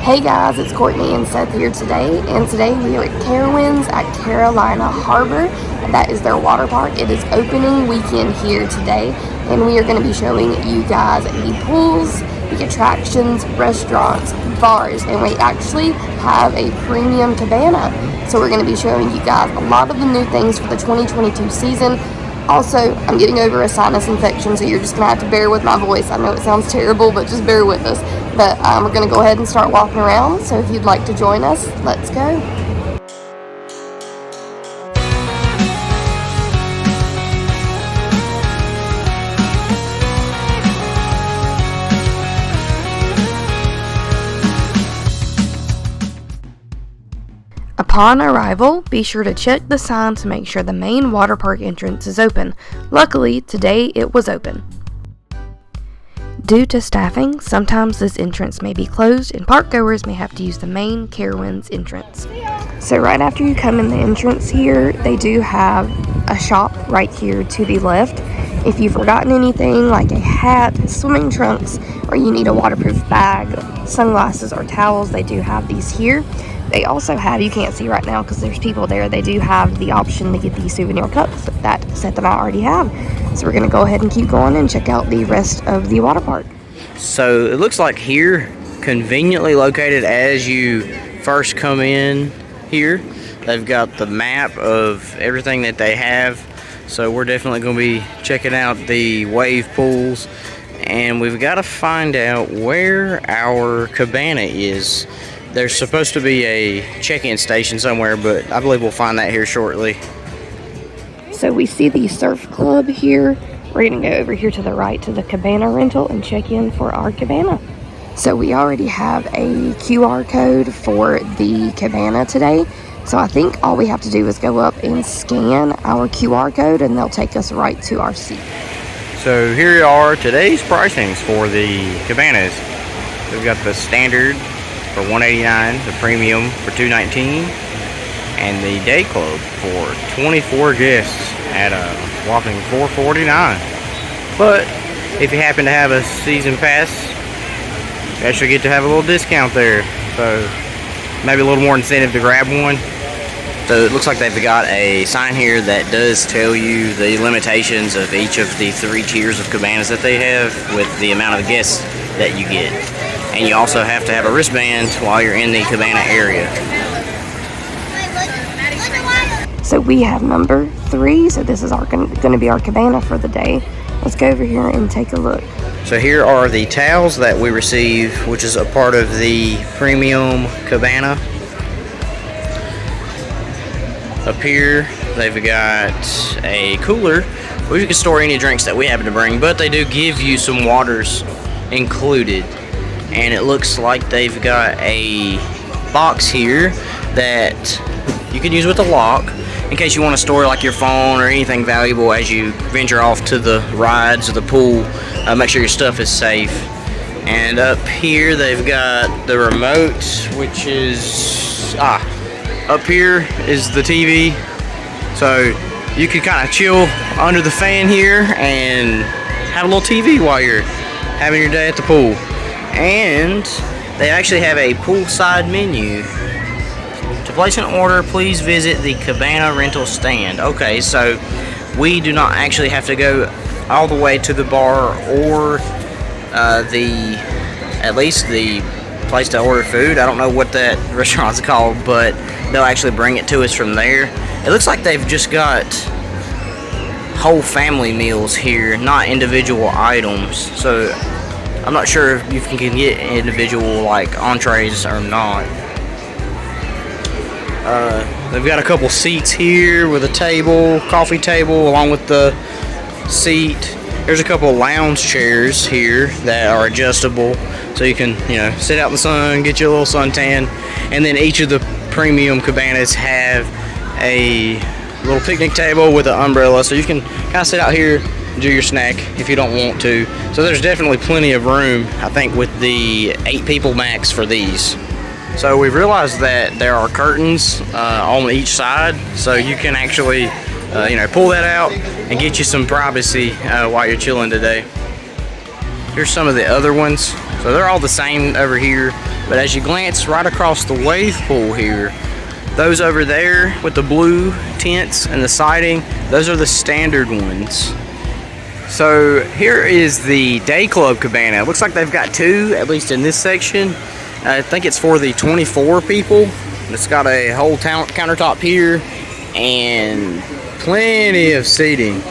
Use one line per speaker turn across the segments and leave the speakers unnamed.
Hey guys, it's Courtney and Seth here today, and today we are at Carowinds at Carolina Harbor. That is their water park. It is opening weekend here today, and we are going to be showing you guys the pools, the attractions, restaurants, bars, and we actually have a premium cabana. So we're going to be showing you guys a lot of the new things for the 2022 season. Also, I'm getting over a sinus infection, so you're just going to have to bear with my voice. I know it sounds terrible, but just bear with us. But we're going to go ahead and start walking around, so if you'd like to join us, let's go. Upon arrival, be sure to check the sign to make sure the main water park entrance is open. Luckily, today it was open. Due to staffing, sometimes this entrance may be closed and park goers may have to use the main Carowinds entrance. So right after you come in the entrance here, they do have a shop right here to the left. If you've forgotten anything like a hat, swimming trunks, or you need a waterproof bag, sunglasses, or towels, they do have these here. They also have, you can't see right now because there's people there, they do have the option to get these souvenir cups that Seth and I already have. So we're going to go ahead and keep going and check out the rest of the water park.
So it looks like here, conveniently located as you first come in here, they've got the map of everything that they have. So we're definitely going to be checking out the wave pools, and we've got to find out where our cabana is. There's supposed to be a check-in station somewhere, but I believe we'll find that here shortly.
So we see the surf club here. We're going to go over here to the right to the cabana rental and check in for our cabana. So we already have a QR code for the cabana today. So I think all we have to do is go up and scan our QR code and they'll take us right to our seat.
So here are today's pricings for the cabanas. We've got the standard for $189, the premium for $219, and the day club for 24 guests at a whopping $449. But if you happen to have a season pass, you actually get to have a little discount there, so maybe a little more incentive to grab one. So it looks like they've got a sign here that does tell you the limitations of each of the 3 tiers of cabanas that they have with the amount of guests that you get. And you also have to have a wristband while you're in the cabana area.
So we have number 3, so this is going to be our cabana for the day. Let's go over here and take a look.
So here are the towels that we receive, which is a part of the premium cabana. Up here, they've got a cooler where you can store any drinks that we happen to bring, but they do give you some waters included. And it looks like they've got a box here that you can use with a lock in case you want to store like your phone or anything valuable as you venture off to the rides or the pool. Make sure your stuff is safe. And up here they've got the remote, which is up here is the TV, so you can kind of chill under the fan here and have a little TV while you're having your day at the pool. And they actually have a poolside menu. To place an order, please visit the cabana rental stand. Okay, so we do not actually have to go all the way to the bar or at least the place to order food. I don't know what that restaurant's called, but they'll actually bring it to us from there. It looks like they've just got whole family meals here, not individual items. So I'm not sure if you can get individual like entrees or not. They've got a couple seats here with a table, coffee table, along with the seat. There's a couple lounge chairs here that are adjustable, so you can, sit out in the sun, get you a little suntan. And then each of the premium cabanas have a little picnic table with an umbrella, so you can kind of sit out here and do your snack if you don't want to. So there's definitely plenty of room, I think, with the 8 people max for these. So we've realized that there are curtains on each side, so you can actually pull that out and get you some privacy while you're chilling today. Here's some of the other ones. So they're all the same over here, but as you glance right across the wave pool here, those over there with the blue tents and the siding, those are the standard ones. So here is the day club cabana. It looks like they've got two, at least in this section. I think it's for the 24 people. It's got a whole countertop here and plenty of seating.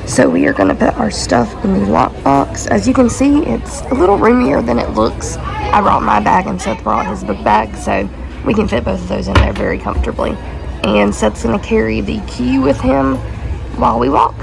So we are going to put our stuff in the lockbox. As you can see, it's a little roomier than it looks. I brought my bag and Seth brought his book bag, so we can fit both of those in there very comfortably. And Seth's going to carry the key with him while we walk.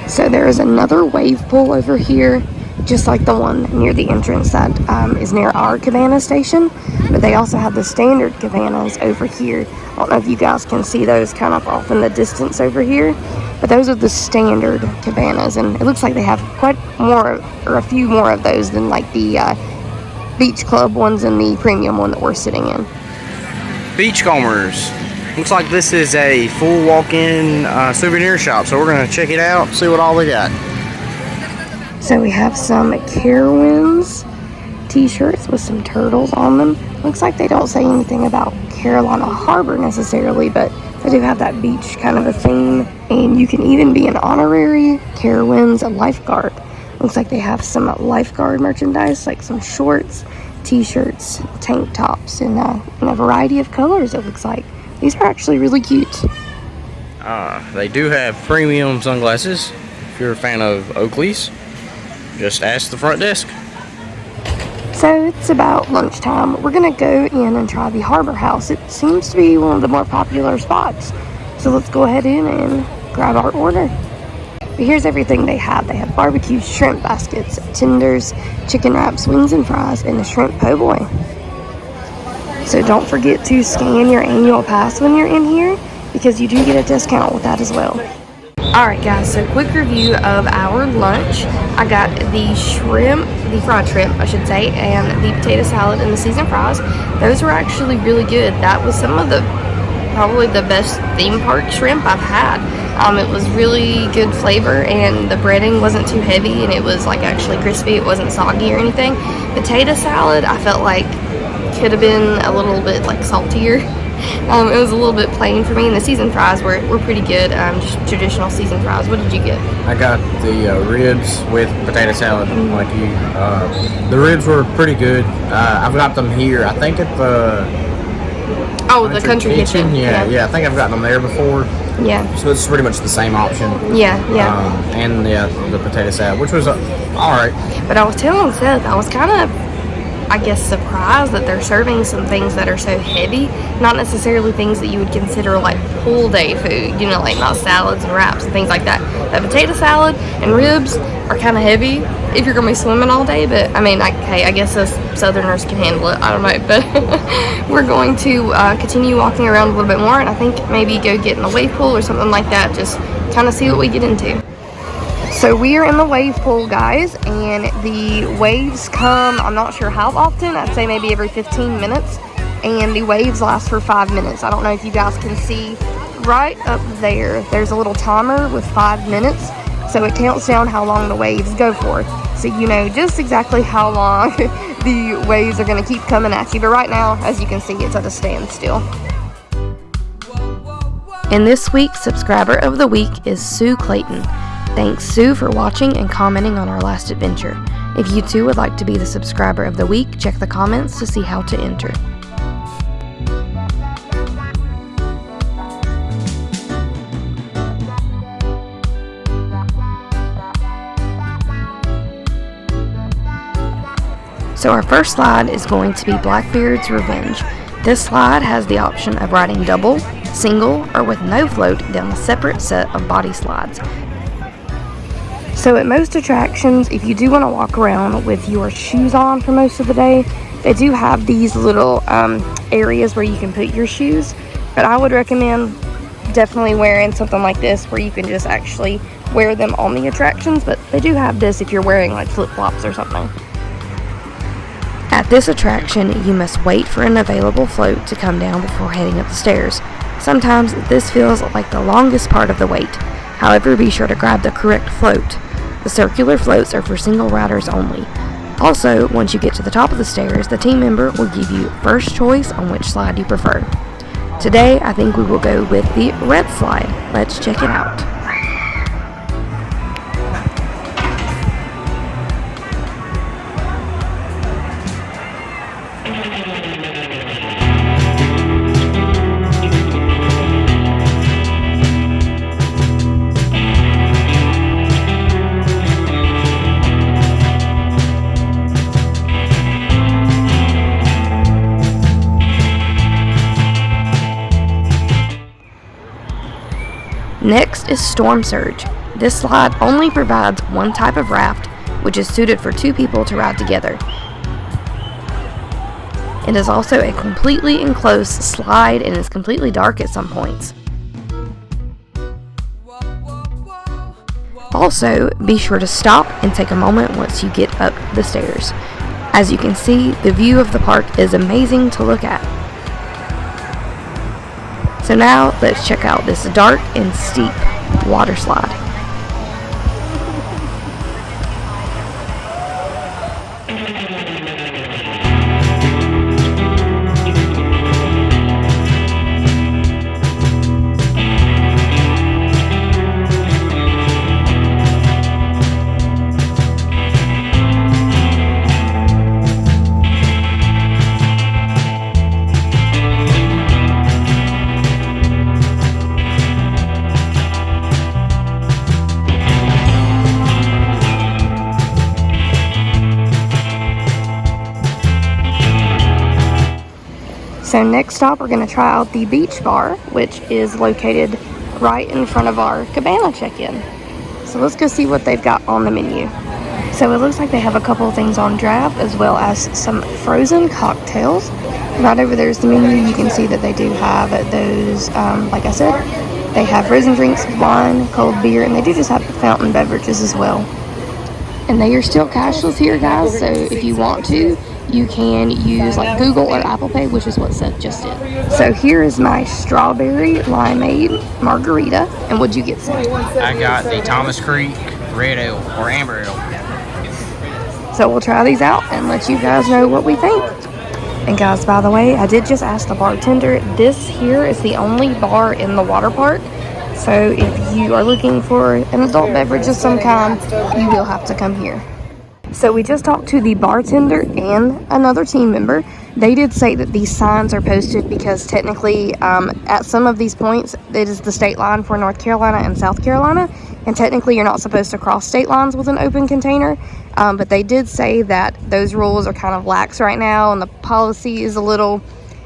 So there is another wave pool over here, just like the one near the entrance that is near our cabana station. But they also have the standard cabanas over here. I don't know if you guys can see those kind of off in the distance over here. But those are the standard cabanas, and it looks like they have quite more, or a few more of those than like the beach club ones and the premium one that we're sitting in.
Beachcombers. Looks like this is a full walk-in souvenir shop, so we're gonna check it out, see what all they got.
So we have some Carowinds t-shirts with some turtles on them. Looks like they don't say anything about Carolina Harbor necessarily, but they do have that beach kind of a theme. And you can even be an honorary Carowinds lifeguard. Looks like they have some lifeguard merchandise, like some shorts, t-shirts, tank tops, in a variety of colors, it looks like. These are actually really cute.
They do have premium sunglasses. If you're a fan of Oakley's, just ask the front desk.
So it's about lunchtime. We're gonna go in and try the Harbor House. It seems to be one of the more popular spots. So let's go ahead in and grab our order. But here's everything they have. They have barbecue shrimp baskets, tenders, chicken wraps, wings and fries, and a shrimp po' boy. So don't forget to scan your annual pass when you're in here, because you do get a discount with that as well. Alright guys, so quick review of our lunch. I got the shrimp, the fried shrimp I should say, and the potato salad and the seasoned fries. Those were actually really good. That was some of the, probably the best theme park shrimp I've had. It was really good flavor, and the breading wasn't too heavy, and it was like actually crispy. It wasn't soggy or anything. Potato salad I felt like could have been a little bit like saltier. It was a little bit plain for me, and the seasoned fries were pretty good, just traditional seasoned fries. What did you get?
I got the ribs with potato salad, like you. The ribs were pretty good. I've got them here, I think at the...
Oh, the country kitchen.
Yeah, I think I've gotten them there before.
Yeah.
So it's pretty much the same option.
Yeah.
And yeah, the potato salad, which was alright.
But I was telling Seth, I was kind of, I guess, surprised that they're serving some things that are so heavy. Not necessarily things that you would consider like pool day food, you know, like not salads and wraps and things like that. That potato salad and ribs are kind of heavy if you're going to be swimming all day, but I mean, I guess us Southerners can handle it. I don't know, but we're going to continue walking around a little bit more, and I think maybe go get in the wave pool or something like that, just kind of see what we get into. So we are in the wave pool, guys, and the waves come, I'm not sure how often, I'd say maybe every 15 minutes, and the waves last for 5 minutes. I don't know if you guys can see right up there, there's a little timer with 5 minutes, so it counts down how long the waves go for. So you know just exactly how long the waves are going to keep coming at you. But right now, as you can see, it's at a standstill. And this week's subscriber of the week is Sue Clayton. Thanks, Sue, for watching and commenting on our last adventure. If you too would like to be the subscriber of the week, check the comments to see how to enter. So our first slide is going to be Blackbeard's Revenge. This slide has the option of riding double, single, or with no float down a separate set of body slides. So at most attractions, if you do want to walk around with your shoes on for most of the day, they do have these little areas where you can put your shoes. But I would recommend definitely wearing something like this where you can just actually wear them on the attractions. But they do have this if you're wearing like flip-flops or something. At this attraction, you must wait for an available float to come down before heading up the stairs. Sometimes this feels like the longest part of the wait. However, be sure to grab the correct float. The circular floats are for single riders only. Also, once you get to the top of the stairs, the team member will give you first choice on which slide you prefer. Today, I think we will go with the red slide. Let's check it out. Next is Storm Surge. This slide only provides one type of raft, which is suited for 2 people to ride together. It is also a completely enclosed slide and is completely dark at some points. Also, be sure to stop and take a moment once you get up the stairs. As you can see, the view of the park is amazing to look at. So now, let's check out this dark and steep water slide. So next stop, we're going to try out the beach bar, which is located right in front of our Cabana Check-in. So let's go see what they've got on the menu. So it looks like they have a couple of things on draft, as well as some frozen cocktails. Right over there is the menu. You can see that they do have those, like I said, they have frozen drinks, wine, cold beer, and they do just have fountain beverages as well. And they are still cashless here, guys, so if you want to, you can use like Google or Apple Pay, which is what Seth just did. So here is my strawberry limeade margarita. And what'd you get, Seth?
I got the Thomas Creek Red Ale or Amber Ale.
So we'll try these out and let you guys know what we think. And guys, by the way, I did just ask the bartender, this here is the only bar in the water park. So if you are looking for an adult beverage of some kind, you will have to come here. So we just talked to the bartender and another team member. They did say that these signs are posted because technically at some of these points, it is the state line for North Carolina and South Carolina. And technically you're not supposed to cross state lines with an open container. But they did say that those rules are kind of lax right now and the policy is a little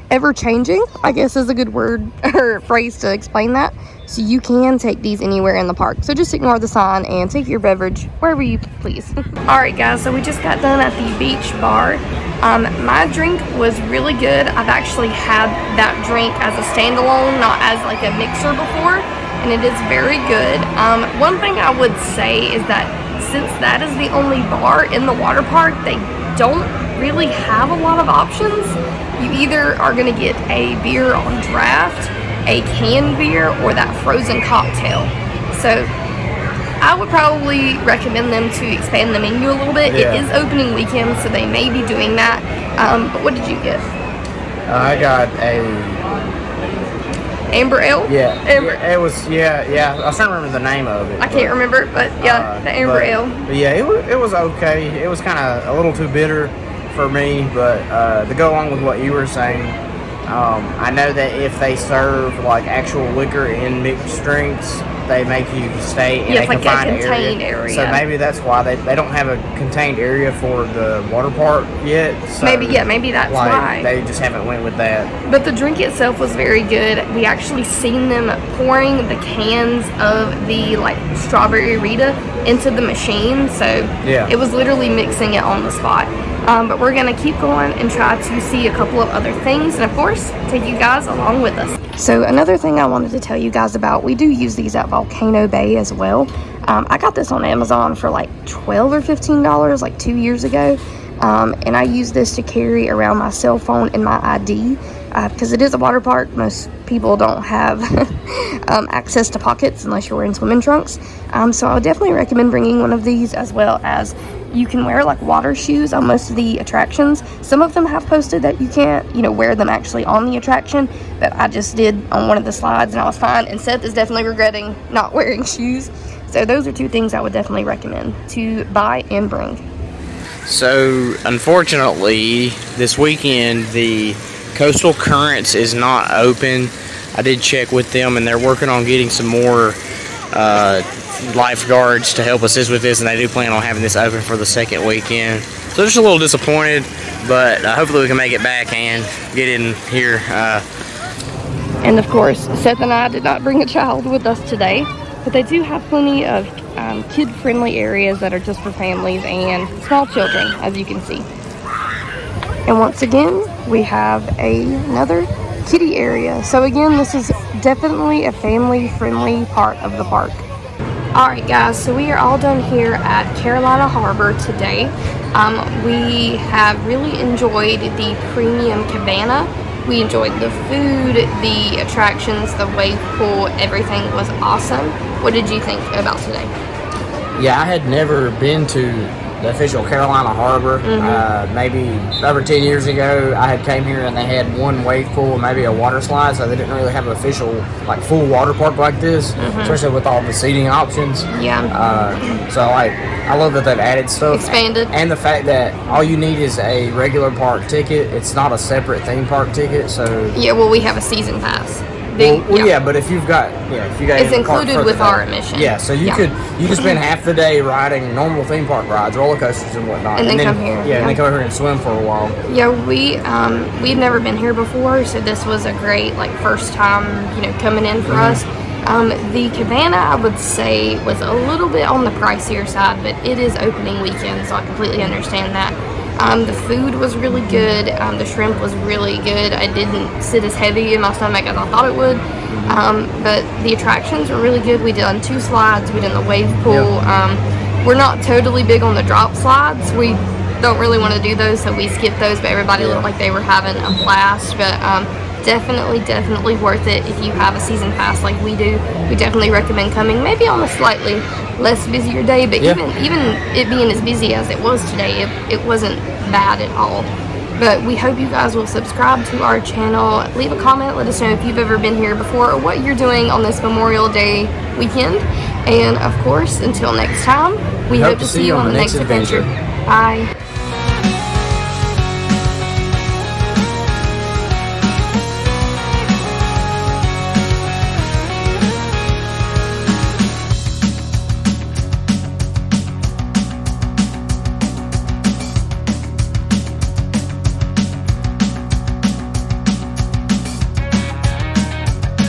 ever-changing, I guess is a good word or phrase to explain that. So you can take these anywhere in the park. So just ignore the sign and take your beverage wherever you please. Alright guys, so we just got done at the beach bar. My drink was really good. I've actually had that drink as a standalone, not as like a mixer before, and it is very good. One thing I would say is that since that is the only bar in the water park, they don't really have a lot of options. You either are going to get a beer on draft, a canned beer, or that frozen cocktail. So I would probably recommend them to expand the menu a little bit. Yeah. It is opening weekend, so they may be doing that. But what did you get?
I got a
Amber Ale?
Yeah.
Amber. It was, yeah. I was trying to remember the name of it.
I can't remember, but yeah, the Amber Ale.
But yeah, it was okay. It was kind of a little too bitter for me, but to go along with what you were saying, I know that if they serve like actual liquor in mixed drinks, they make you stay in a confined area. So maybe that's why they don't have a contained area for the water park yet. So
maybe that's why.
They just haven't went with that.
But the drink itself was very good. We actually seen them pouring the cans of the like strawberry Rita into the machine. So yeah, it was literally mixing it on the spot. But we're going to keep going and try to see a couple of other things. And of course, take you guys along with us. So another thing I wanted to tell you guys about, we do use these at Volcano Bay as well. I got this on Amazon for like $12 or $15 like 2 years ago. And I use this to carry around my cell phone and my ID. Because it is a water park, most people don't have access to pockets unless you're wearing swimming trunks. So I would definitely recommend bringing one of these, as well as You can wear like water shoes on most of the attractions. Some of them have posted that you can't, wear them actually on the attraction, but I just did on one of the slides and I was fine. And Seth is definitely regretting not wearing shoes. So those are 2 things I would definitely recommend to buy and bring.
So, unfortunately, this weekend, the Coastal Currents is not open. I did check with them, and they're working on getting some more lifeguards to help assist with this, and they do plan on having this open for the second weekend. So, just a little disappointed, but hopefully we can make it back and get in here.
And, of course, Seth and I did not bring a child with us today, but they do have plenty of kid-friendly areas that are just for families and small children, as you can see. And once again, we have another kiddie area. So again, this is definitely a family-friendly part of the park. Alright guys, so we are all done here at Carolina Harbor today. We have really enjoyed the premium cabana. We enjoyed the food, the attractions, the wave pool, everything was awesome. What did you think about today?
Yeah, I had never been to the official Carolina Harbor. Maybe over 10 years ago, I had came here and they had one wave pool and maybe a water slide, so they didn't really have an official, like, full water park like this, especially with all the seating options.
Yeah.
So, I love that they've added stuff.
Expanded.
And the fact that all you need is a regular park ticket. It's not a separate theme park ticket, so...
Yeah, well, we have a season pass.
Yeah, but if you've got,
it's included with our admission.
Yeah, so you could spend half the day riding normal theme park rides, roller coasters and whatnot,
and then come here.
Yeah, and then come over here and swim for a while.
Yeah, we'd never been here before, so this was a great first time coming in for us. The cabana, I would say, was a little bit on the pricier side, but it is opening weekend, so I completely understand that. The food was really good. The shrimp was really good. I didn't sit as heavy in my stomach as I thought it would. But the attractions were really good. We did on 2 slides. We did the wave pool. We're not totally big on the drop slides. We don't really want to do those, so we skipped those. But everybody looked like they were having a blast. But definitely worth it if you have a season pass like we do. We definitely recommend coming. Maybe on a slightly less busier day, but even it being as busy as it was today, it wasn't bad at all. But we hope you guys will subscribe to our channel, leave a comment, let us know if you've ever been here before or what you're doing on this Memorial Day weekend. And of course, until next time, we hope to see you on the next adventure. Bye.